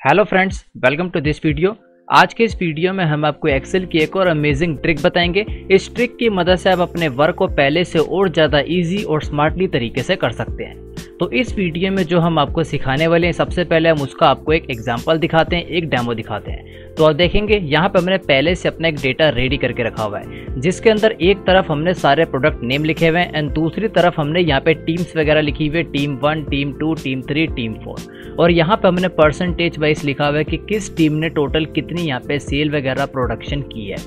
Hello friends, welcome to this video. आज के इस वीडियो में हम आपको एक्सेल की एक और अमेजिंग ट्रिक बताएंगे। इस ट्रिक की मदद से आप अपने वर्क को पहले से और ज़्यादा इजी और स्मार्टली तरीके से कर सकते हैं। तो इस वीडियो में जो हम आपको सिखाने वाले हैं, सबसे पहले हम उसका आपको एक एग्जांपल दिखाते हैं, एक डेमो दिखाते हैं। तो आप देखेंगे यहाँ पे हमने पहले से अपना एक डेटा रेडी करके रखा हुआ है, जिसके अंदर एक तरफ हमने सारे प्रोडक्ट नेम लिखे हुए हैं एंड दूसरी तरफ हमने यहाँ पे टीम्स वगैरह लिखी हुई है, टीम 1, टीम 2, टीम 3, टीम 4। और यहाँ पे हमने परसेंटेज वाइज लिखा हुआ है कि किस टीम ने टोटल कितनी यहाँ पे सेल वगैरह प्रोडक्शन की है।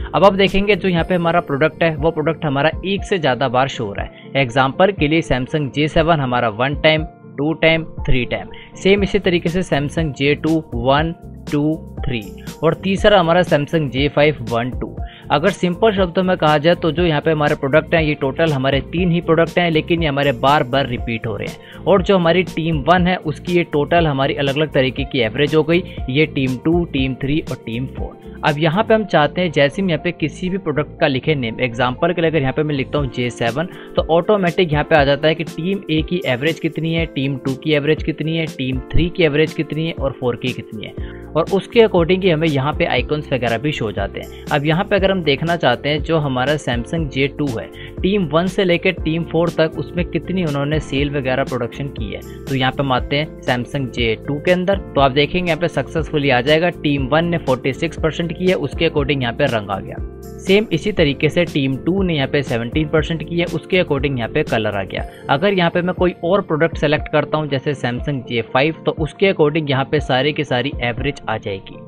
अब आप देखेंगे जो यहाँ पे हमारा प्रोडक्ट है, वो प्रोडक्ट हमारा एक से ज़्यादा बार शो हो रहा है। एग्जाम्पल के लिए सैमसंग J7 हमारा 1 टाइम, 2 टाइम, 3 टाइम। सेम इसी तरीके से सैमसंग J2 1, 2, 3 और तीसरा हमारा सैमसंग J5 1, 2। अगर सिंपल शब्दों में कहा जाए तो जो यहाँ पे हमारे प्रोडक्ट हैं, ये टोटल हमारे 3 ही प्रोडक्ट हैं, लेकिन ये हमारे बार बार रिपीट हो रहे हैं। और जो हमारी टीम 1 है उसकी ये टोटल हमारी अलग अलग तरीके की एवरेज हो गई, ये टीम 2, टीम 3 और टीम 4। अब यहाँ पे हम चाहते हैं जैसे हम यहाँ पे किसी भी प्रोडक्ट का लिखे नेम, एग्जांपल के लिए अगर यहाँ पे मैं लिखता हूँ J7, तो ऑटोमेटिक यहाँ पे आ जाता है कि टीम A की एवरेज कितनी है, टीम 2 की एवरेज कितनी है, टीम 3 की एवरेज कितनी है और 4 की कितनी है। और उसके अकॉर्डिंग ही हमें यहाँ पे आइकॉन्स वगैरह भी शो हो जाते हैं। अब यहाँ पे अगर हम देखना चाहते हैं जो हमारा सैमसंग J2 है, टीम 1 से लेकर टीम 4 तक उसमें कितनी उन्होंने सेल वगैरह प्रोडक्शन की है, तो यहाँ पे हम आते हैं सैमसंग J2 के अंदर। तो आप देखेंगे यहाँ पे सक्सेसफुली आ जाएगा, टीम 1 ने 46% की है, उसके अकॉर्डिंग यहाँ पे रंग आ गया। सेम इसी तरीके से टीम 2 ने यहाँ पे 17% की है, उसके अकॉर्डिंग यहाँ पे कलर आ गया। अगर यहाँ पे मैं कोई और प्रोडक्ट सेलेक्ट करता हूँ जैसे सैमसंग J5, तो उसके अकॉर्डिंग यहाँ पे सारी की सारी एवरेज आ जाएगी।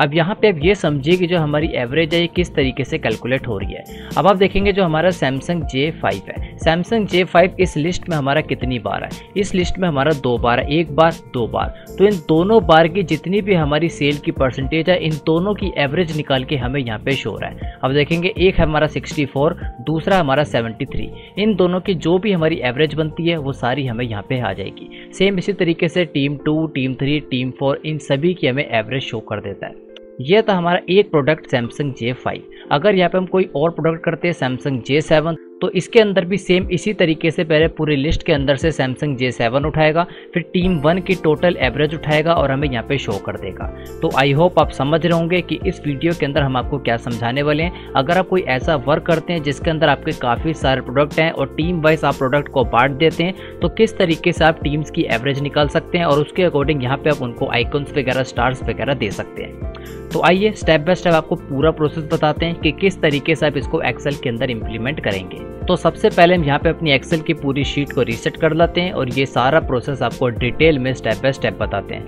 अब यहाँ पे आप ये समझिए कि जो हमारी एवरेज है ये किस तरीके से कैलकुलेट हो रही है। अब आप देखेंगे जो हमारा सैमसंग J5 है, सैमसंग J5 इस लिस्ट में हमारा कितनी बार है, इस लिस्ट में हमारा 2 बार है, 1 बार 2 बार। तो इन दोनों बार की जितनी भी हमारी सेल की परसेंटेज है, इन दोनों की एवरेज निकाल के हमें यहाँ पे शो हो रहा है। अब देखेंगे एक है हमारा 64, दूसरा हमारा 73। इन दोनों की जो भी हमारी एवरेज बनती है वो सारी हमें यहाँ पे आ जाएगी। सेम इसी तरीके से टीम 2, टीम 3, टीम 4, इन सभी की हमें एवरेज शो कर देता है। यह था हमारा एक प्रोडक्ट सैमसंग J5। अगर यहाँ पे हम कोई और प्रोडक्ट करते हैं सैमसंग J7, तो इसके अंदर भी सेम इसी तरीके से पहले पूरी लिस्ट के अंदर से सैमसंग J7 उठाएगा, फिर टीम 1 की टोटल एवरेज उठाएगा और हमें यहाँ पे शो कर देगा। तो आई होप आप समझ रहे होंगे कि इस वीडियो के अंदर हम आपको क्या समझाने वाले हैं। अगर आप कोई ऐसा वर्क करते हैं जिसके अंदर आपके काफ़ी सारे प्रोडक्ट हैं और टीम वाइज आप प्रोडक्ट को बांट देते हैं, तो किस तरीके से आप टीम्स की एवरेज निकाल सकते हैं और उसके अकॉर्डिंग यहाँ पे आप उनको आइकॉन्स वगैरह, स्टार्स वगैरह दे सकते हैं। तो आइए स्टेप बाय स्टेप आपको पूरा प्रोसेस बताते हैं कि किस तरीके से आप इसको एक्सेल के अंदर इम्प्लीमेंट करेंगे। तो सबसे पहले हम यहाँ पे अपनी एक्सेल की पूरी शीट को रीसेट कर लेते हैं और ये सारा प्रोसेस आपको डिटेल में स्टेप बाय स्टेप बताते हैं।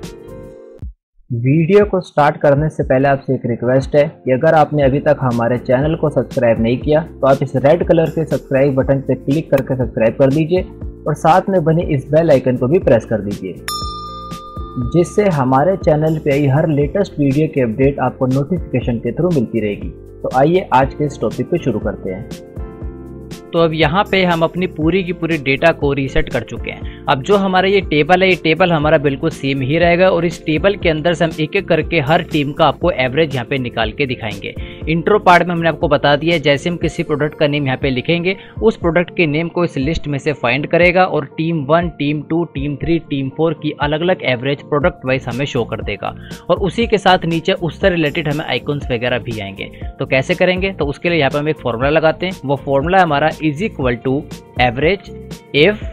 वीडियो को स्टार्ट करने से पहले आपसे एक रिक्वेस्ट है कि अगर आपने अभी तक हमारे चैनल को सब्सक्राइब नहीं किया तो आप इस रेड कलर के सब्सक्राइब बटन पर क्लिक करके सब्सक्राइब कर दीजिए और साथ में बने इस बेल आइकन को भी प्रेस कर दीजिए, जिससे हमारे चैनल पे आई हर लेटेस्ट वीडियो की अपडेट आपको नोटिफिकेशन के थ्रू मिलती रहेगी। तो आइए आज के इस टॉपिक को शुरू करते हैं। तो अब यहाँ पे हम अपनी पूरी की पूरी डेटा को रीसेट कर चुके हैं। अब जो हमारा ये टेबल है, ये टेबल हमारा बिल्कुल सेम ही रहेगा और इस टेबल के अंदर से हम एक एक करके हर टीम का आपको एवरेज यहाँ पे निकाल के दिखाएंगे। इंट्रो पार्ट में हमने आपको बता दिया है, जैसे हम किसी प्रोडक्ट का नेम यहाँ पे लिखेंगे, उस प्रोडक्ट के नेम को इस लिस्ट में से फाइंड करेगा और टीम 1, टीम 2, टीम 3, टीम 4 की अलग अलग एवरेज प्रोडक्ट वाइज हमें शो कर देगा। और उसी के साथ नीचे उससे रिलेटेड हमें आइकॉन्स वगैरह भी आएंगे। तो कैसे करेंगे, तो उसके लिए यहाँ पे हम एक फॉर्मूला लगाते हैं। वो फॉर्मूला हमारा is equal to average if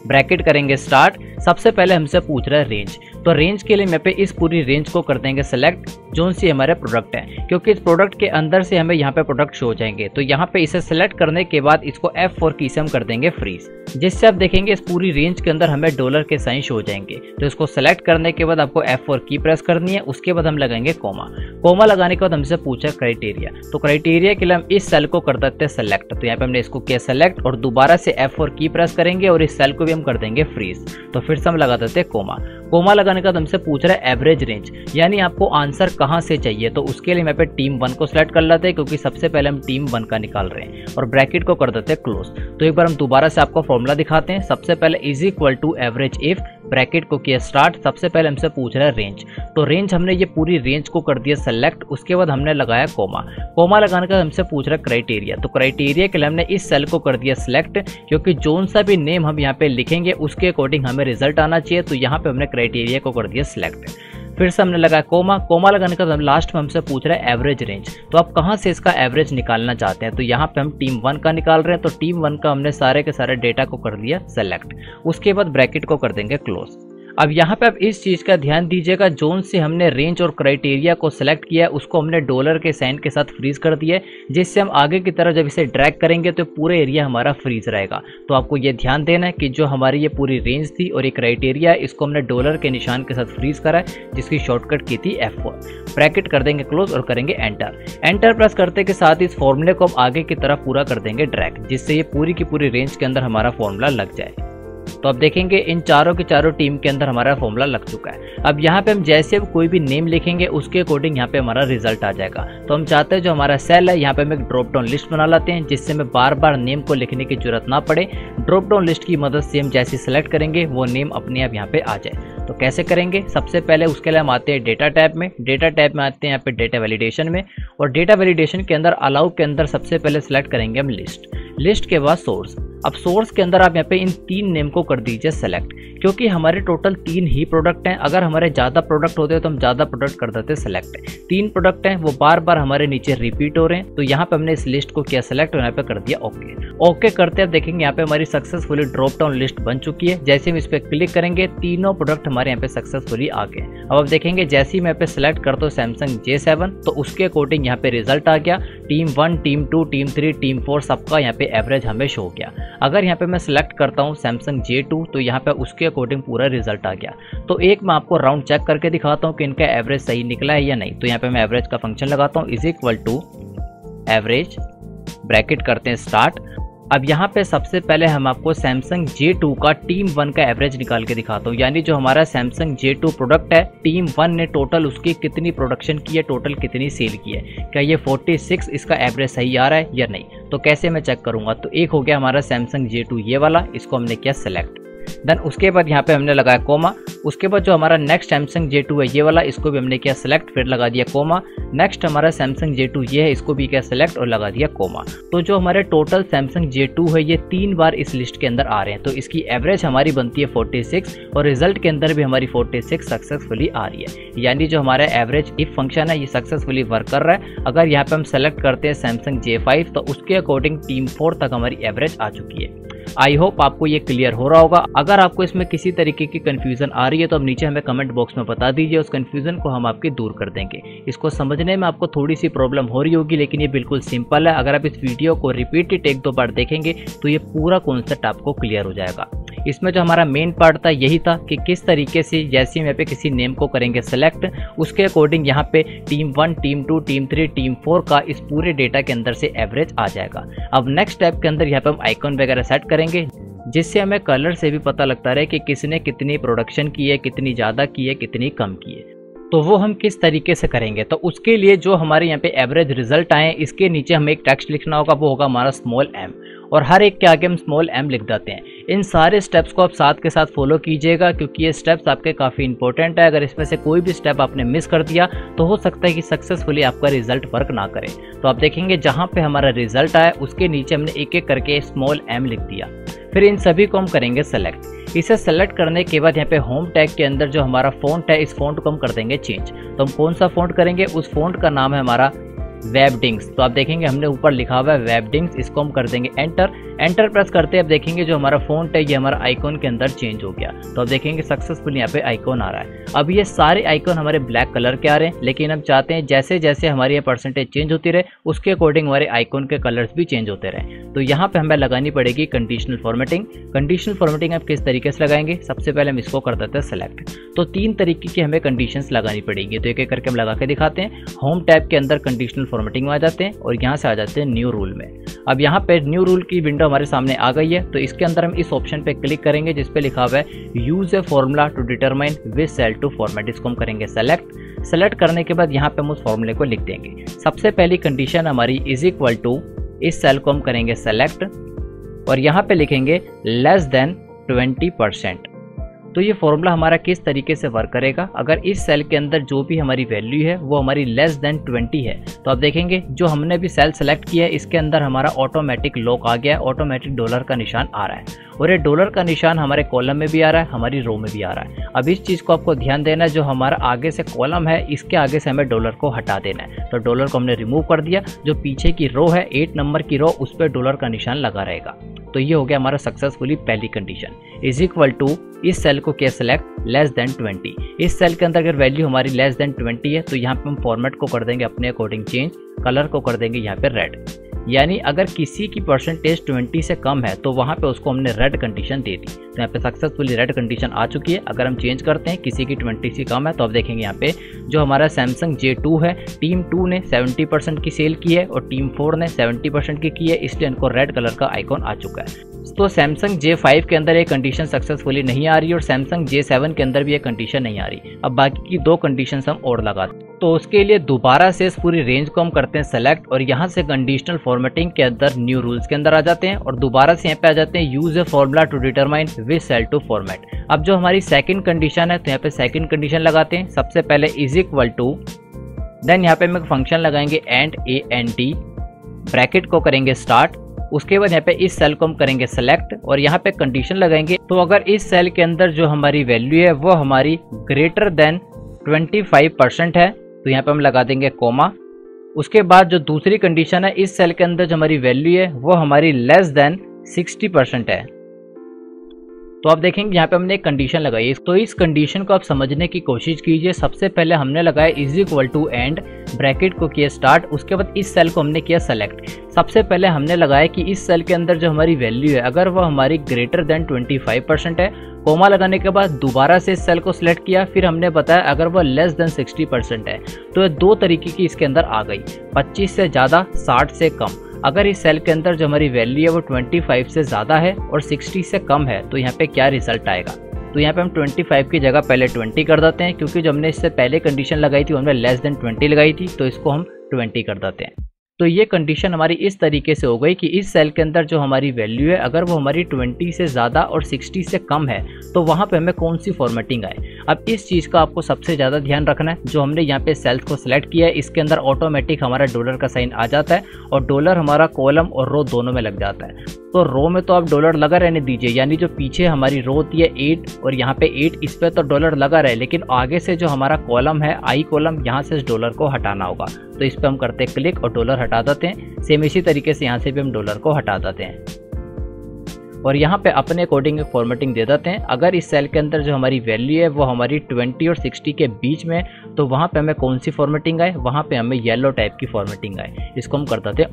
bracket करेंगे स्टार्ट। सबसे पहले हमसे पूछ रहा है रेंज, तो रेंज के लिए मैं पे इस पूरी रेंज को कर देंगे सेलेक्ट, जो सी हमारे प्रोडक्ट है, क्योंकि इस प्रोडक्ट के अंदर से हमें यहाँ पे प्रोडक्ट शो हो जाएंगे। तो यहाँ पे इसे सेलेक्ट करने के बाद इसको F4 की से हम कर देंगे फ्रीज, जिससे आप देखेंगे इस पूरी रेंज के अंदर हमें डॉलर के साइन शो हो जाएंगे। तो इसको सेलेक्ट करने के बाद आपको F4 की प्रेस करनी है, उसके बाद हम लगाएंगे कोमा। कोमा लगाने के बाद हमसे पूछा क्राइटेरिया, तो क्राइटेरिया के लिए हम इस सेल को कर देते हैं सेलेक्ट। तो यहाँ पे हमने इसको किया सेलेक्ट और दोबारा से F4 की प्रेस करेंगे और इस सेल को भी हम कर देंगे फ्रीज। तो फिर से हम लगा देते हैं कोमा। कोमा लगाने के बाद हमसे पूछ रहा है एवरेज रेंज, यानी आपको आंसर कहां से चाहिए। तो उसके लिए मैं पे टीम 1 को सिलेक्ट कर लेते हैं, क्योंकि सबसे पहले हम टीम 1 का निकाल रहे हैं और ब्रैकेट को कर देते हैं क्लोज। तो एक बार हम दोबारा से आपको फॉर्मूला दिखाते हैं। सबसे पहले is equal to average if bracket को किया स्टार्ट। सबसे पहले हमसे पूछ रहा है रेंज, तो रेंज हमने ये पूरी रेंज को कर दिया सेलेक्ट, उसके बाद हमने लगाया कोमा। कोमा लगाने का हमसे पूछ रहा है क्राइटेरिया, तो क्राइटेरिया के लिए हमने इस सेल को कर दिया सिलेक्ट, क्योंकि जोन सा भी नेम हम यहाँ पे लिखेंगे उसके अकॉर्डिंग हमें रिजल्ट आना चाहिए। तो यहाँ पे हमने क्राइटेरिया को कर दिया सिलेक्ट। फिर से हमने लगाया कोमा। कोमा लगाने के बाद लास्ट में हमसे पूछ रहा है एवरेज रेंज, तो आप कहाँ से इसका एवरेज निकालना चाहते हैं। तो यहाँ पे हम टीम 1 का निकाल रहे हैं, तो टीम 1 का हमने सारे के सारे डेटा को कर दिया सेलेक्ट। उसके बाद ब्रैकेट को कर देंगे क्लोज। अब यहाँ पे आप इस चीज़ का ध्यान दीजिएगा, जोन से हमने रेंज और क्राइटेरिया को सिलेक्ट किया है उसको हमने डॉलर के साइन के साथ फ्रीज कर दिया है, जिससे हम आगे की तरफ जब इसे ड्रैग करेंगे तो पूरे एरिया हमारा फ्रीज रहेगा। तो आपको ये ध्यान देना है कि जो हमारी ये पूरी रेंज थी और ये क्राइटेरिया है इसको हमने डॉलर के निशान के साथ फ्रीज करा है, जिसकी शॉर्टकट की थी F4। ब्रैकेट कर देंगे क्लोज और करेंगे एंटर। एंटर प्रेस करते के साथ इस फॉर्मूले को हम आगे की तरफ पूरा कर देंगे ड्रैग, जिससे ये पूरी की पूरी रेंज के अंदर हमारा फॉर्मूला लग जाए। तो अब देखेंगे इन चारों के चारों टीम के अंदर हमारा फॉर्मूला लग चुका है। अब यहाँ पे हम जैसे कोई भी नेम लिखेंगे उसके अकॉर्डिंग यहाँ पे हमारा रिजल्ट आ जाएगा। तो हम चाहते हैं जो हमारा सेल है यहाँ पे हम एक ड्रॉप डाउन लिस्ट बना लेते हैं, जिससे हमें बार बार नेम को लिखने की जरूरत ना पड़े। ड्रॉप डाउन लिस्ट की मदद से हम जैसे सिलेक्ट करेंगे वो नेम अपने आप यहाँ पे आ जाए। तो कैसे करेंगे, सबसे पहले उसके लिए हम आते हैं डेटा टैब में। डेटा टैब में आते हैं यहाँ पे डेटा वैलिडेशन में, और डेटा वैलिडेशन के अंदर अलाउ के अंदर सबसे पहले सिलेक्ट करेंगे हम लिस्ट के बाद सोर्स। अब सोर्स के अंदर आप यहाँ पे इन 3 नेम को कर दीजिए सेलेक्ट, क्योंकि हमारे टोटल 3 ही प्रोडक्ट हैं। अगर हमारे ज़्यादा प्रोडक्ट होते हैं तो हम ज़्यादा प्रोडक्ट कर देते सेलेक्ट। 3 प्रोडक्ट हैं वो बार बार हमारे नीचे रिपीट हो रहे हैं, तो यहाँ पे हमने इस लिस्ट को किया सेलेक्ट और यहाँ पे कर दिया ओके करते हैं। देखेंगे यहाँ पे हमारी सक्सेसफुली ड्रॉप डाउन लिस्ट बन चुकी है। जैसे हम इस पर क्लिक करेंगे तीनों प्रोडक्ट हमारे यहाँ पे सक्सेसफुली आ गए। अब देखेंगे जैसे ही मैं यहाँ पे सिलेक्ट करता हूँ सैमसंग J7, तो उसके अकॉर्डिंग यहाँ पे रिजल्ट आ गया। टीम 1, टीम 2, टीम 3, टीम 4 सबका यहाँ पे एवरेज हमें शो हो गया। अगर यहाँ पे मैं सिलेक्ट करता हूँ सैमसंग J2, तो यहाँ पे उसके अकॉर्डिंग पूरा रिजल्ट आ गया। तो एक मैं आपको राउंड चेक करके दिखाता हूँ कि इनका एवरेज सही निकला है या नहीं। तो यहाँ पे मैं एवरेज का फंक्शन लगाता हूँ = एवरेज, ब्रैकेट करते हैं स्टार्ट। अब यहाँ पे सबसे पहले हम आपको सैमसंग J2 का टीम 1 का एवरेज निकाल के दिखाता हूँ, यानी जो हमारा सैमसंग J2 प्रोडक्ट है टीम 1 ने टोटल उसकी कितनी प्रोडक्शन की है, टोटल कितनी सेल की है, क्या ये 46 इसका एवरेज सही आ रहा है या नहीं। तो कैसे मैं चेक करूंगा, तो एक हो गया हमारा सैमसंग J2 ये वाला, इसको हमने किया सेलेक्ट। देन उसके बाद यहाँ पे हमने लगाया कोमा। उसके बाद जो हमारा नेक्स्ट सैमसंग J2 है ये वाला, इसको भी हमने किया सेलेक्ट, फिर लगा दिया कोमा। नेक्स्ट हमारा सैमसंग J2 ये है, इसको भी किया सेलेक्ट और लगा दिया कोमा। तो जो हमारे टोटल सैमसंग J2 है ये 3 बार इस लिस्ट के अंदर आ रहे हैं, तो इसकी एवरेज हमारी बनती है 46 और रिजल्ट के अंदर भी हमारी 46 सक्सेसफुली आ रही है। यानी जो हमारा एवरेज इफ फंक्शन है ये सक्सेसफुली वर्क कर रहा है। अगर यहाँ पे हम सेलेक्ट करते हैं सैमसंग J5, तो उसके अकॉर्डिंग टीम 4 तक हमारी एवरेज आ चुकी है। आई होप आपको ये क्लियर हो रहा होगा। अगर आपको इसमें किसी तरीके की कंफ्यूजन आ रही है तो अब नीचे हमें कमेंट बॉक्स में बता दीजिए, उस कंफ्यूजन को हम आपकी दूर कर देंगे। इसको समझने में आपको थोड़ी सी प्रॉब्लम हो रही होगी, लेकिन ये बिल्कुल सिंपल है। अगर आप इस वीडियो को रिपीटेड 1-2 बार देखेंगे तो ये पूरा कॉन्सेप्ट आपको क्लियर हो जाएगा। इसमें जो हमारा मेन पार्ट था यही था कि किस तरीके से जैसे हम यहाँ पे किसी नेम को करेंगे सेलेक्ट, उसके अकॉर्डिंग यहाँ पे टीम 1, टीम 2, टीम 3, टीम 4 का इस पूरे डेटा के अंदर से एवरेज आ जाएगा। अब नेक्स्ट स्टेप के अंदर यहाँ पे हम आइकॉन वगैरह सेट करेंगे, जिससे हमें कलर से भी पता लगता रहे कि किसने कितनी प्रोडक्शन की है, कितनी ज़्यादा की है, कितनी कम की है। तो वो हम किस तरीके से करेंगे, तो उसके लिए जो हमारे यहाँ पे एवरेज रिजल्ट आए इसके नीचे हमें एक टेक्स्ट लिखना होगा, वो होगा हमारा m, और हर एक के आगे हम m लिख देते हैं। इन सारे स्टेप्स को आप साथ के साथ फॉलो कीजिएगा, क्योंकि ये स्टेप्स आपके काफ़ी इंपॉर्टेंट है। अगर इसमें से कोई भी स्टेप आपने मिस कर दिया तो हो सकता है कि सक्सेसफुली आपका रिजल्ट वर्क ना करे। तो आप देखेंगे जहाँ पे हमारा रिजल्ट आया उसके नीचे हमने एक एक करके m लिख दिया। फिर इन सभी को हम करेंगे सेलेक्ट। इसे सेलेक्ट करने के बाद यहाँ पे होम टैग के अंदर जो हमारा फ़ॉन्ट है इस फ़ॉन्ट को हम कर देंगे चेंज। तो हम कौन सा फ़ॉन्ट करेंगे, उस फ़ॉन्ट का नाम है हमारा वेबडिंग्स। तो आप देखेंगे हमने ऊपर लिखा हुआ है वेबडिंग्स, इसको हम कर देंगे एंटर। एंटर प्रेस करते हैं अब देखेंगे जो हमारा फ़ॉन्ट है ये हमारा आइकॉन के अंदर चेंज हो गया। तो अब देखेंगे सक्सेसफुली यहाँ पे आइकॉन आ रहा है। अब ये सारे आइकॉन हमारे ब्लैक कलर के आ रहे हैं, लेकिन हम चाहते हैं जैसे जैसे हमारी ये परसेंटेज चेंज होती रहे उसके अकॉर्डिंग हमारे आइकॉन के कलर्स भी चेंज होते रहे। तो यहाँ पे हमें लगानी पड़ेगी कंडीशनल फॉर्मेटिंग। कंडीशनल फॉर्मेटिंग आप किस तरीके से लगाएंगे, सबसे पहले हम इसको कर देते हैं सेलेक्ट। तो 3 तरीके की हमें कंडीशंस लगानी पड़ेगी, तो एक एक करके हम लगा के दिखाते हैं। होम टैब के अंदर कंडीशनल फॉर्मेटिंग में आ जाते हैं और यहाँ से आ जाते हैं न्यू रूल में। अब यहाँ पे न्यू रूल की विंडो हमारे सामने आ गई है, तो इसके अंदर हम इस ऑप्शन पे क्लिक करेंगे जिसपे लिखा हुआ है use a formula to determine which cell to format. इसको हम करेंगे सेलेक्ट। सेलेक्ट करने के बाद यहाँ पे हम उस फॉर्मूले को लिख देंगे। सबसे पहली कंडीशन हमारी = इस सेल को हम करेंगे सेलेक्ट और यहाँ पे लिखेंगे लेस देन 20%। तो ये फॉर्मूला हमारा किस तरीके से वर्क करेगा, अगर इस सेल के अंदर जो भी हमारी वैल्यू है वो हमारी लेस देन 20 है, तो आप देखेंगे जो हमने भी सेल सेलेक्ट किया है इसके अंदर हमारा ऑटोमेटिक लॉक आ गया है, ऑटोमेटिक डॉलर का निशान आ रहा है और ये डॉलर का निशान हमारे कॉलम में भी आ रहा है, हमारी रो में भी आ रहा है। अब इस चीज़ को आपको ध्यान देना है, जो हमारा आगे से कॉलम है इसके आगे से हमें डॉलर को हटा देना है। तो डॉलर को हमने रिमूव कर दिया, जो पीछे की रो है 8 नंबर की रो उस पर डॉलर का निशान लगा रहेगा। तो ये हो गया हमारा सक्सेसफुली पहली कंडीशन। इज इक्वल टू इस सेल को क्या सेलेक्ट लेस देन 20। इस सेल के अंदर अगर वैल्यू हमारी लेस देन 20 है तो यहाँ पे हम फॉर्मेट को कर देंगे अपने अकॉर्डिंग चेंज, कलर को कर देंगे यहाँ पे रेड। यानी अगर किसी की परसेंटेज 20 से कम है तो वहाँ पे उसको हमने रेड कंडीशन दे दी। तो यहाँ पे सक्सेसफुली रेड कंडीशन आ चुकी है। अगर हम चेंज करते हैं किसी की 20 से कम है तो आप देखेंगे यहाँ पे जो हमारा सैमसंग J2 है, टीम 2 ने 70% की सेल की है और टीम 4 ने 70% की है, इसलिए इनको रेड कलर का आइकॉन आ चुका है। तो सैमसंग J5 के अंदर ये कंडीशन सक्सेसफुली नहीं आ रही और सैमसंग J7 के अंदर भी ये कंडीशन नहीं आ रही। अब बाकी की 2 कंडीशन हम और लगाते हैं। तो उसके लिए दोबारा से इस पूरी रेंज को हम करते हैं सेलेक्ट और यहाँ से कंडीशनल फॉर्मेटिंग के अंदर न्यू रूल्स के अंदर आ जाते हैं और दोबारा से यहाँ पे आ जाते हैं use a formula to determine which cell to format. अब जो हमारी सेकंड कंडीशन है तो यहाँ पे सेकंड कंडीशन लगाते हैं। सबसे पहले इज इक्वल टू, देन यहाँ पे हम एक फंक्शन लगाएंगे एंड AND, ब्रैकेट को करेंगे स्टार्ट, उसके बाद यहाँ पे इस सेल को हम करेंगे सेलेक्ट और यहाँ पे कंडीशन लगाएंगे। तो अगर इस सेल के अंदर जो हमारी वैल्यू है वो हमारी ग्रेटर देन 25% है तो यहाँ पे हम लगा देंगे कोमा। उसके बाद जो दूसरी कंडीशन है, इस सेल के अंदर जो हमारी वैल्यू है वो हमारी लेस देन 60% है, तो आप देखेंगे यहाँ पे हमने एक कंडीशन लगाई है। तो इस कंडीशन को आप समझने की कोशिश कीजिए। सबसे पहले हमने लगाया is equal to and, bracket को किया स्टार्ट, उसके बाद इस सेल को हमने किया सेलेक्ट। सबसे पहले हमने लगाया कि इस सेल के अंदर जो हमारी वैल्यू है अगर वो हमारी ग्रेटर देन 25% है, कोमा लगाने के बाद दोबारा से इस सेल को सिलेक्ट किया, फिर हमने बताया अगर वो लेस देन 60% है। तो ये 2 तरीके की इसके अंदर आ गई, 25 से ज़्यादा, 60 से कम। अगर इस सेल के अंदर जो हमारी वैल्यू है वो 25 से ज़्यादा है और 60 से कम है तो यहाँ पे क्या रिजल्ट आएगा। तो यहाँ पे हम 25 की जगह पहले 20 कर देते हैं, क्योंकि जो हमने इससे पहले कंडीशन लगाई थी हमने लेस देन 20 लगाई थी, तो इसको हम 20 कर देते हैं। तो ये कंडीशन हमारी इस तरीके से हो गई कि इस सेल के अंदर जो हमारी वैल्यू है अगर वो हमारी 20 से ज़्यादा और 60 से कम है तो वहाँ पे हमें कौन सी फॉर्मेटिंग आए। अब इस चीज़ का आपको सबसे ज़्यादा ध्यान रखना है। जो हमने यहाँ पे सेल्स को सिलेक्ट किया है इसके अंदर ऑटोमेटिक हमारा डॉलर का साइन आ जाता है और डॉलर हमारा कॉलम और रो दोनों में लग जाता है। तो रो में तो आप डॉलर लगा रहने दीजिए, यानी जो पीछे हमारी रो होती है 8 और यहाँ पे 8, इस पे तो डॉलर लगा रहे, लेकिन आगे से जो हमारा कॉलम है आई कॉलम, यहाँ से इस डॉलर को हटाना होगा। तो इस पे हम करते हैं क्लिक और डॉलर हटा देते हैं। सेम इसी तरीके से यहाँ से भी हम डॉलर को हटा देते हैं और यहाँ पे अपने अकॉर्डिंग फॉर्मेटिंग दे देते हैं। अगर इस सेल के अंदर जो हमारी वैल्यू है वो हमारी 20 और 60 के बीच में, तो वहाँ पे हमें कौन सी फॉर्मेटिंग आए, वहाँ पे हमें येलो टाइप की फॉर्मेटिंग आए। इसको हम कर देते हैं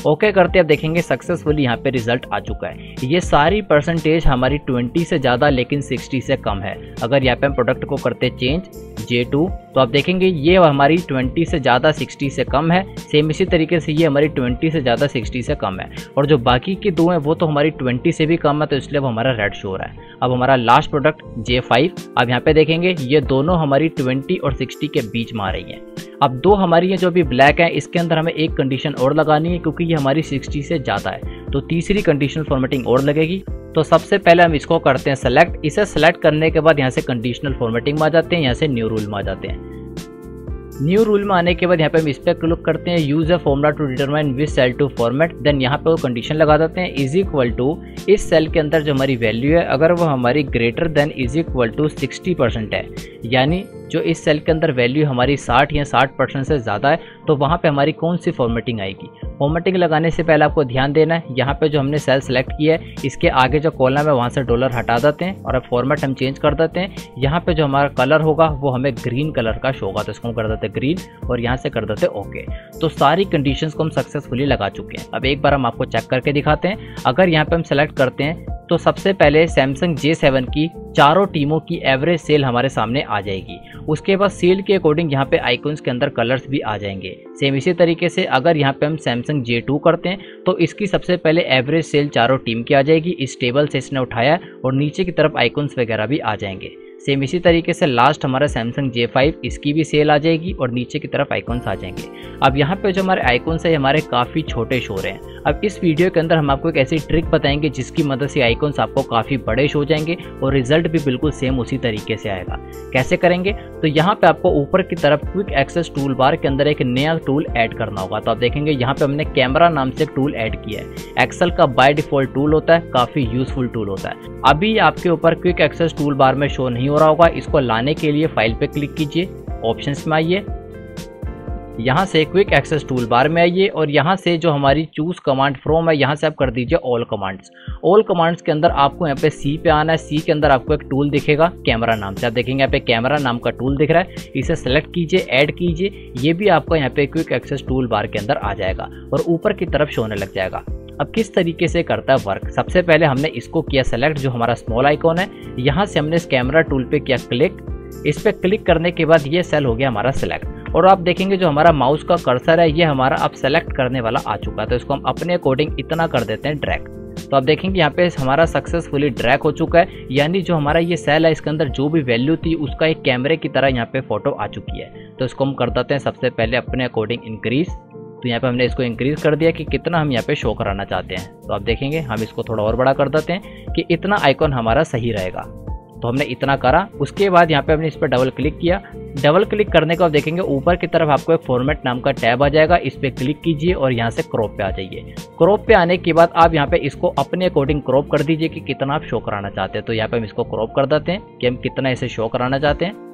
ओके करते, अब देखेंगे सक्सेसफुली यहाँ पे रिजल्ट आ चुका है। ये सारी परसेंटेज हमारी 20 से ज़्यादा लेकिन 60 से कम है। अगर यहाँ पे हम प्रोडक्ट को करते चेंज J2 तो आप देखेंगे ये हमारी 20 से ज़्यादा 60 से कम है। सेम इसी तरीके से ये हमारी 20 से ज़्यादा 60 से कम है और जो बाकी की 2 हैं वो तो हमारी 20 से भी कम है, तो इसलिए वो हमारा रेड शो हो रहा है। अब हमारा लास्ट प्रोडक्ट J5, अब यहाँ पे देखेंगे ये दोनों हमारी 20 और 60 के बीच में आ रही हैं। अब 2 हमारी ये जो भी ब्लैक है इसके अंदर हमें एक कंडीशन और लगानी है क्योंकि ये हमारी 60 से ज़्यादा है, तो तीसरी कंडीशनल फॉर्मेटिंग और लगेगी। तो सबसे पहले हम इसको करते हैं सेलेक्ट। इसे सेलेक्ट करने के बाद यहाँ से कंडीशनल फॉर्मेटिंग में आ जाते हैं, यहाँ से न्यू रूल में आ जाते हैं। न्यू रूल में आने के बाद यहाँ पे हम इस पर क्लिक करते हैं use a formula to determine which cell to format. Then यहाँ पे वो कंडीशन लगा देते हैं इज इक्वल टू, इस सेल के अंदर जो हमारी वैल्यू है अगर वो हमारी greater than is equal to 60% है, यानी जो इस सेल के अंदर वैल्यू हमारी 60 या 60% से ज़्यादा है, तो वहाँ पे हमारी कौन सी फॉर्मेटिंग आएगी। फॉर्मेटिंग लगाने से पहले आपको ध्यान देना है, यहाँ पे जो हमने सेल सेलेक्ट किया है इसके आगे जो कॉलम है वहाँ से डॉलर हटा देते हैं और अब फॉर्मेट हम चेंज कर देते हैं। यहाँ पे जो हमारा कलर होगा वो हमें ग्रीन कलर का शो होगा, तो इसको हम कर देते हैं ग्रीन और यहाँ से कर देते हैं ओके। तो सारी कंडीशंस को हम सक्सेसफुली लगा चुके हैं। अब एक बार हम आपको चेक करके दिखाते हैं। अगर यहाँ पे हम सेलेक्ट करते हैं तो सबसे पहले सैमसंग J7 की चारों टीमों की एवरेज सेल हमारे सामने आ जाएगी। उसके बाद सेल के अकॉर्डिंग यहाँ पे आइकॉन्स के अंदर कलर्स भी आ जाएंगे। सेम इसी तरीके से अगर यहाँ पे हम सैमसंग J2 करते हैं तो इसकी सबसे पहले एवरेज सेल चारों टीम की आ जाएगी। इस टेबल से इसने उठाया और नीचे की तरफ आइकॉन्स वगैरह भी आ जाएंगे। सेम इसी तरीके से लास्ट हमारा सैमसंग J5, इसकी भी सेल आ जाएगी और नीचे की तरफ आइकॉन्स आ जाएंगे। अब यहाँ पे जो हमारे आइकॉन्स है हमारे काफ़ी छोटे शो रहे हैं। अब इस वीडियो के अंदर हम आपको एक ऐसी ट्रिक बताएंगे जिसकी मदद से आइकॉन्स आपको काफ़ी बड़े शो हो जाएंगे और रिजल्ट भी बिल्कुल सेम उसी तरीके से आएगा। कैसे करेंगे, तो यहाँ पे आपको ऊपर की तरफ क्विक एक्सेस टूल बार के अंदर एक नया टूल ऐड करना होगा। तो आप देखेंगे यहाँ पे हमने कैमरा नाम से एक टूल ऐड किया है। एक्सेल का बाय डिफॉल्ट टूल होता है, काफ़ी यूजफुल टूल होता है। अभी आपके ऊपर क्विक एक्सेस टूल बार में शो नहीं हो रहा होगा। इसको लाने के लिए फाइल पे क्लिक कीजिए, ऑप्शंस में आइए, यहाँ से क्विक एक्सेस टूल बार में आइए और यहाँ से जो हमारी चूज कमांड फ्रॉम है यहाँ से आप कर दीजिए ऑल कमांड्स। ऑल कमांड्स के अंदर आपको यहाँ पे सी पे आना है। सी के अंदर आपको एक टूल दिखेगा कैमरा नाम से। आप देखेंगे यहाँ पे कैमरा नाम का टूल दिख रहा है, इसे सेलेक्ट कीजिए, ऐड कीजिए। ये भी आपको यहाँ पे क्विक एक्सेस टूल बार के अंदर आ जाएगा और ऊपर की तरफ शो होने लग जाएगा। अब किस तरीके से करता है वर्क, सबसे पहले हमने इसको किया सेलेक्ट, जो हमारा स्मॉल आइकॉन है। यहाँ से हमने इस कैमरा टूल पे किया क्लिक। इस पे क्लिक करने के बाद ये सेल हो गया हमारा सेलेक्ट और आप देखेंगे जो हमारा माउस का कर्सर है ये हमारा अब सेलेक्ट करने वाला आ चुका है। तो इसको हम अपने अकॉर्डिंग इतना कर देते हैं ड्रैग। तो आप देखेंगे यहाँ पे हमारा सक्सेसफुली ड्रैग हो चुका है, यानी जो हमारा ये सेल है इसके अंदर जो भी वैल्यू थी उसका एक कैमरे की तरह यहाँ पे फोटो आ चुकी है। तो इसको हम कर देते हैं सबसे पहले अपने अकॉर्डिंग इंक्रीज। तो यहाँ पे हमने इसको इंक्रीज कर दिया कि कितना हम यहाँ पे शो कराना चाहते हैं। तो आप देखेंगे हम इसको थोड़ा और बड़ा कर देते हैं कि इतना आइकॉन हमारा सही रहेगा। तो हमने इतना करा। उसके बाद यहाँ पे हमने इस पर डबल क्लिक किया। डबल क्लिक करने के बाद देखेंगे ऊपर की तरफ आपको एक फॉर्मेट नाम का टैब आ जाएगा। इस पर क्लिक कीजिए और यहाँ से क्रॉप पे आ जाइए। क्रॉप पे आने के बाद आप यहाँ पे इसको अपने अकॉर्डिंग क्रॉप कर दीजिए कि कितना आप शो कराना चाहते हैं। तो यहाँ पे हम इसको क्रॉप कर देते हैं कि हम कितना इसे शो कराना चाहते हैं।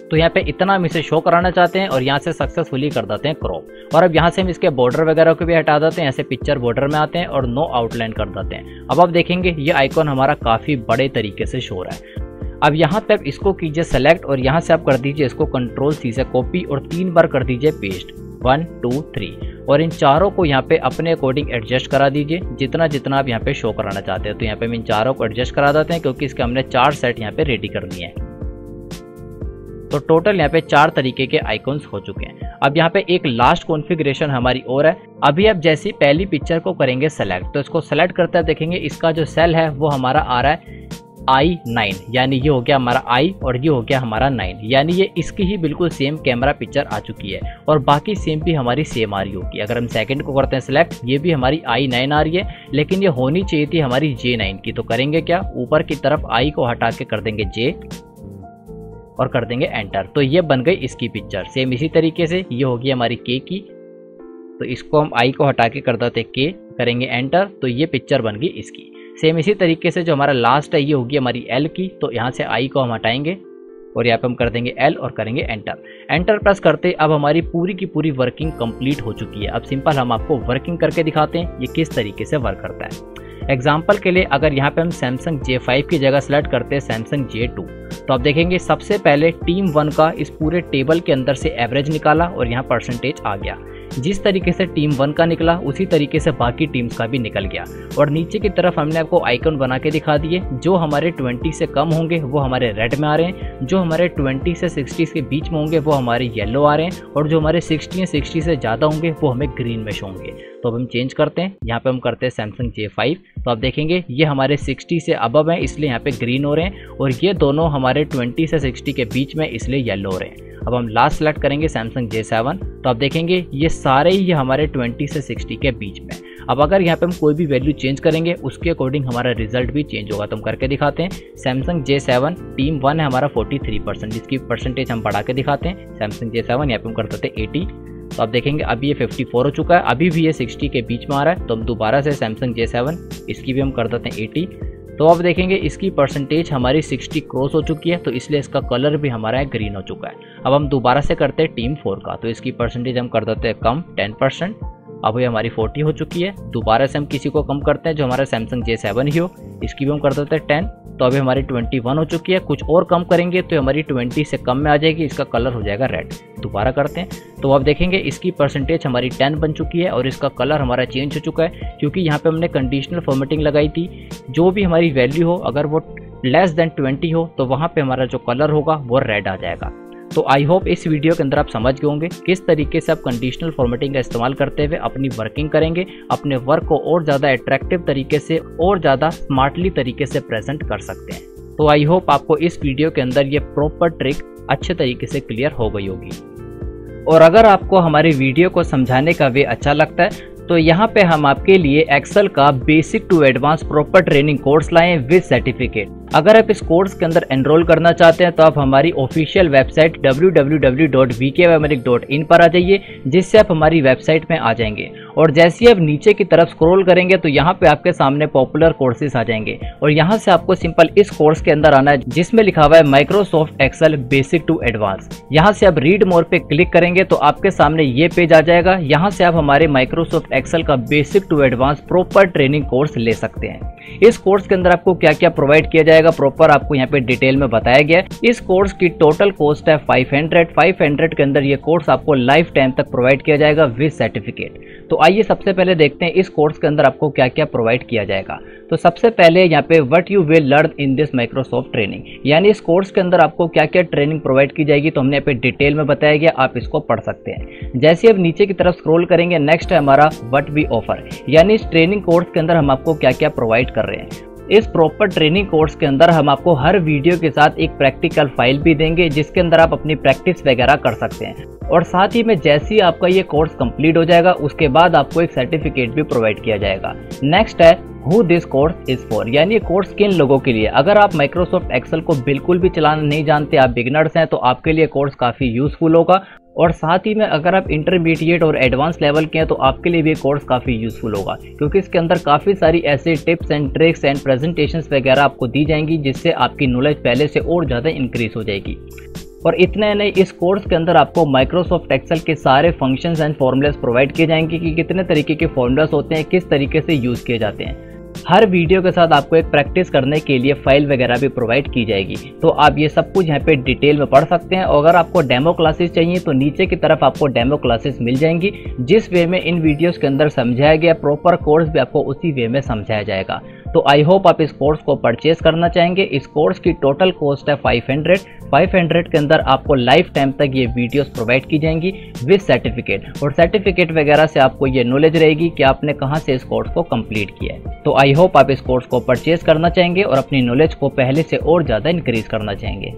तो यहाँ पे इतना हम इसे शो कराना चाहते हैं और यहाँ से सक्सेसफुली कर देते हैं क्रॉप। और अब यहाँ से हम इसके बॉर्डर वगैरह को भी हटा देते हैं। ऐसे पिक्चर बॉर्डर में आते हैं और नो आउटलाइन कर देते हैं। अब आप देखेंगे ये आइकॉन हमारा काफ़ी बड़े तरीके से शो रहा है। अब यहाँ पे आप इसको कीजिए सेलेक्ट और यहाँ से आप कर दीजिए इसको कंट्रोल सी से कॉपी और 3 बार कर दीजिए पेस्ट, 1 2 3 और इन चारों को यहाँ पे अपने अकॉर्डिंग एडजस्ट करा दीजिए जितना जितना आप यहाँ पे शो कराना चाहते हैं। तो यहाँ पे हम इन चारों को एडजस्ट करा देते हैं क्योंकि इसके हमने 4 सेट यहाँ पे रेडी करनी है। तो टोटल यहाँ पे 4 तरीके के आइकॉन्स हो चुके हैं। अब यहाँ पे एक लास्ट कॉन्फ़िगरेशन हमारी और है। अभी आप जैसी पहली पिक्चर को करेंगे सेलेक्ट, तो इसको सेलेक्ट करते हैं देखेंगे इसका जो सेल है वो हमारा आ रहा है I9, यानी ये हो गया हमारा I और ये हो गया हमारा 9, यानी ये इसकी ही बिल्कुल सेम कैमरा पिक्चर आ चुकी है और बाकी सेम भी हमारी सेम आ रही होगी। अगर हम सेकंड को करते हैं सिलेक्ट, ये भी हमारी I9 आ रही है लेकिन ये होनी चाहिए थी हमारी J9 की। तो करेंगे क्या, ऊपर की तरफ I को हटा के कर देंगे J और कर देंगे एंटर। तो ये बन गई इसकी पिक्चर। सेम इसी तरीके से ये होगी हमारी K की, तो इसको हम I को हटा के कर देते K, करेंगे एंटर, तो ये पिक्चर बन गई इसकी। सेम इसी तरीके से जो हमारा लास्ट है ये होगी हमारी L की, तो यहाँ से I को हम हटाएंगे और यहाँ पे हम कर देंगे L और करेंगे एंटर। एंटर प्रेस करते अब हमारी पूरी की पूरी वर्किंग कंप्लीट हो चुकी है। अब सिंपल हम आपको वर्किंग करके दिखाते हैं ये किस तरीके से वर्क करता है। एग्जाम्पल के लिए अगर यहाँ पे हम सैमसंग J5 की जगह सेलेक्ट करते हैं सैमसंग J2, तो आप देखेंगे सबसे पहले टीम 1 का इस पूरे टेबल के अंदर से एवरेज निकाला और यहाँ परसेंटेज आ गया। जिस तरीके से टीम 1 का निकला उसी तरीके से बाकी टीम्स का भी निकल गया। और नीचे की तरफ हमने आपको आइकन बना के दिखा दिए। जो हमारे 20 से कम होंगे वो हमारे रेड में आ रहे हैं, जो हमारे 20 से 60 के बीच में होंगे वो हमारे येलो आ रहे हैं और जो हमारे 60 या 60 से ज़्यादा होंगे वो हमें ग्रीन में शो होंगे। तो अब हम चेंज करते हैं, यहाँ पे हम करते हैं सैमसंग J5। तो आप देखेंगे ये हमारे 60 से अबव हैं इसलिए यहाँ पे ग्रीन हो रहे हैं और ये दोनों हमारे 20 से 60 के बीच में इसलिए येलो हो रहे हैं। अब हम लास्ट सेलेक्ट करेंगे सैमसंग J7, तो आप देखेंगे ये सारे ही हमारे 20 से 60 के बीच में। अब अगर यहाँ पे हम कोई भी वैल्यू चेंज करेंगे उसके अकॉर्डिंग हमारा रिजल्ट भी चेंज होगा। तो हम करके दिखाते हैं। सैमसंग J7 टीम 1 है हमारा 43%, जिसकी परसेंटेज हम बढ़ा के दिखाते हैं। सैमसंग J7 यहाँ पे हम कर देते हैं 80, तो आप देखेंगे अभी ये 54 हो चुका है, अभी भी ये 60 के बीच में आ रहा है। तो हम दोबारा से सैमसंग J7 इसकी भी हम कर देते हैं 80, तो अब देखेंगे इसकी परसेंटेज हमारी 60 क्रॉस हो चुकी है, तो इसलिए इसका कलर भी हमारा ग्रीन हो चुका है। अब हम दोबारा से करते हैं टीम 4 का, तो इसकी परसेंटेज हम कर देते हैं कम 10%, अब ये हमारी 40 हो चुकी है। दोबारा से हम किसी को कम करते हैं जो हमारा सैमसंग J7 ही हो, इसकी भी हम कर देते हैं 10, तो अभी हमारी 21 हो चुकी है। कुछ और कम करेंगे तो हमारी 20 से कम में आ जाएगी, इसका कलर हो जाएगा रेड। दोबारा करते हैं तो आप देखेंगे इसकी परसेंटेज हमारी 10 बन चुकी है और इसका कलर हमारा चेंज हो चुका है, क्योंकि यहाँ पे हमने कंडीशनल फॉर्मेटिंग लगाई थी। जो भी हमारी वैल्यू हो अगर वो लेस देन 20 हो तो वहाँ पे हमारा जो कलर होगा वो रेड आ जाएगा। तो आई होप इस वीडियो के अंदर आप समझ गए होंगे किस तरीके से आप कंडीशनल फॉर्मेटिंग का इस्तेमाल करते हुए अपनी वर्किंग करेंगे, अपने वर्क को और ज़्यादा अट्रैक्टिव तरीके से और ज़्यादा स्मार्टली तरीके से प्रेजेंट कर सकते हैं। तो आई होप आपको इस वीडियो के अंदर ये प्रॉपर ट्रिक अच्छे तरीके से क्लियर हो गई होगी। और अगर आपको हमारे वीडियो को समझाने का वे अच्छा लगता है तो यहाँ पे हम आपके लिए एक्सेल का basic to advance proper training course लाए हैं विद सर्टिफिकेट। अगर आप इस कोर्स के अंदर एनरोल करना चाहते हैं तो आप हमारी ऑफिशियल वेबसाइट www.vkbiomedic.in पर आ जाइए, जिससे आप हमारी वेबसाइट में आ जाएंगे। और जैसे ही आप नीचे की तरफ स्क्रॉल करेंगे तो यहाँ पे आपके सामने पॉपुलर कोर्सेज आ जाएंगे और यहाँ से आपको सिंपल इस कोर्स के अंदर आना है जिसमें लिखा हुआ है Microsoft Excel basic to advance. यहाँ से आप रीड मोर पे क्लिक करेंगे तो आपके सामने ये पेज आ जाएगा। यहाँ से आप हमारे माइक्रोसॉफ्ट एक्सेल का basic to advance proper training course ले सकते हैं। इस कोर्स के अंदर आपको क्या क्या प्रोवाइड किया जाएगा प्रॉपर आपको यहाँ पे डिटेल में बताया गया है। इस कोर्स की टोटल कॉस्ट है 500 के अंदर ये कोर्स आपको लाइफ टाइम तक प्रोवाइड किया जाएगा विद सर्टिफिकेट। तो आइए सबसे पहले देखते हैं इस कोर्स के अंदर आपको क्या क्या प्रोवाइड किया जाएगा। तो सबसे पहले यहाँ पे what you will learn in this Microsoft training, यानी इस कोर्स के अंदर आपको क्या क्या ट्रेनिंग प्रोवाइड की जाएगी तो हमने यहाँ पे डिटेल में बताया गया, आप इसको पढ़ सकते हैं। जैसे अब नीचे की तरफ स्क्रॉल करेंगे नेक्स्ट है हमारा व्हाट वी ऑफर, यानी इस ट्रेनिंग कोर्स के अंदर हम आपको क्या क्या प्रोवाइड कर रहे हैं। इस प्रॉपर ट्रेनिंग कोर्स के अंदर हम आपको हर वीडियो के साथ एक प्रैक्टिकल फाइल भी देंगे जिसके अंदर आप अपनी प्रैक्टिस वगैरह कर सकते हैं। और साथ ही में जैसे ही आपका ये कोर्स कंप्लीट हो जाएगा उसके बाद आपको एक सर्टिफिकेट भी प्रोवाइड किया जाएगा। नेक्स्ट है who this course is for, यानी ये कोर्स किन लोगों के लिए। अगर आप माइक्रोसॉफ्ट एक्सेल को बिल्कुल भी चलाना नहीं जानते, आप बिगिनर्स हैं, तो आपके लिए कोर्स काफ़ी यूजफुल होगा। और साथ ही में अगर आप इंटरमीडिएट और एडवांस लेवल के हैं तो आपके लिए भी कोर्स काफ़ी यूजफुल होगा, क्योंकि इसके अंदर काफ़ी सारी ऐसे tips and tricks and presentations वगैरह आपको दी जाएंगी जिससे आपकी नॉलेज पहले से और ज़्यादा इंक्रीज हो जाएगी। और इतने नहीं, इस कोर्स के अंदर आपको माइक्रोसॉफ्ट एक्सेल के सारे फंक्शंस एंड फॉर्मूलाज प्रोवाइड किए जाएंगे कि कितने तरीके के फॉर्मूलाज होते हैं, किस तरीके से यूज़ किए जाते हैं। हर वीडियो के साथ आपको एक प्रैक्टिस करने के लिए फाइल वगैरह भी प्रोवाइड की जाएगी, तो आप ये सब कुछ यहाँ पे डिटेल में पढ़ सकते हैं। और अगर आपको डेमो क्लासेस चाहिए तो नीचे की तरफ आपको डेमो क्लासेस मिल जाएंगी, जिस वे में इन वीडियोस के अंदर समझाया गया प्रॉपर कोर्स भी आपको उसी वे में समझाया जाएगा। तो आई होप आप इस कोर्स को परचेज करना चाहेंगे। इस कोर्स की टोटल कॉस्ट है 500 के अंदर आपको लाइफ टाइम तक ये वीडियोस प्रोवाइड की जाएंगी विद सर्टिफिकेट, और सर्टिफिकेट वगैरह से आपको ये नॉलेज रहेगी कि आपने कहाँ से इस कोर्स को कंप्लीट किया है। तो आई होप आप इस कोर्स को परचेज करना चाहेंगे और अपनी नॉलेज को पहले से और ज़्यादा इंक्रीज करना चाहेंगे।